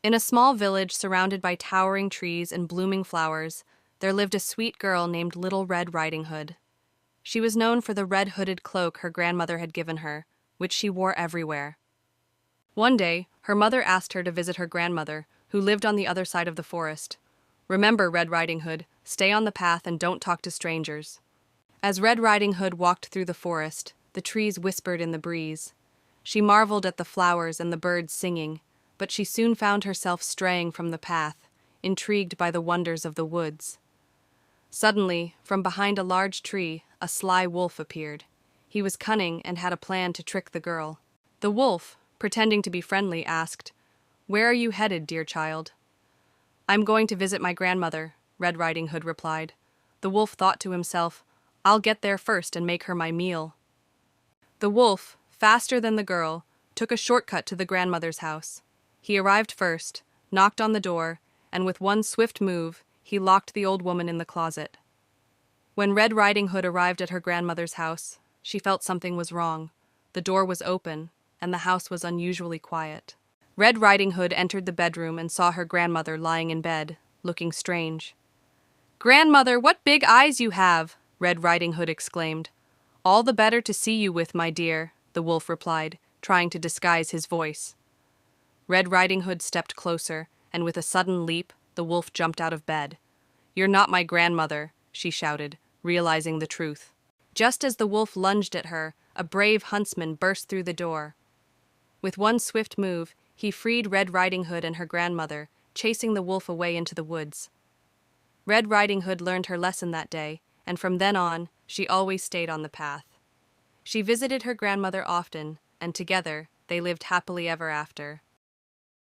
In a small village surrounded by towering trees and blooming flowers, there lived a sweet girl named Little Red Riding Hood. She was known for the red hooded cloak her grandmother had given her, which she wore everywhere. One day, her mother asked her to visit her grandmother, who lived on the other side of the forest. "Remember, Red Riding Hood, stay on the path and don't talk to strangers." As Red Riding Hood walked through the forest, the trees whispered in the breeze. She marveled at the flowers and the birds singing, but she soon found herself straying from the path, intrigued by the wonders of the woods. Suddenly, from behind a large tree, a sly wolf appeared. He was cunning and had a plan to trick the girl. The wolf, pretending to be friendly, asked, "Where are you headed, dear child?" "I'm going to visit my grandmother," Red Riding Hood replied. The wolf thought to himself, "I'll get there first and make her my meal." The wolf, faster than the girl, took a shortcut to the grandmother's house. He arrived first, knocked on the door, and with one swift move, he locked the old woman in the closet. When Red Riding Hood arrived at her grandmother's house, she felt something was wrong. The door was open, and the house was unusually quiet. Red Riding Hood entered the bedroom and saw her grandmother lying in bed, looking strange. "Grandmother, what big eyes you have!" Red Riding Hood exclaimed. "All the better to see you with, my dear," the wolf replied, trying to disguise his voice. Red Riding Hood stepped closer, and with a sudden leap, the wolf jumped out of bed. "You're not my grandmother," she shouted, realizing the truth. Just as the wolf lunged at her, a brave huntsman burst through the door. With one swift move, he freed Red Riding Hood and her grandmother, chasing the wolf away into the woods. Red Riding Hood learned her lesson that day, and from then on, she always stayed on the path. She visited her grandmother often, and together, they lived happily ever after.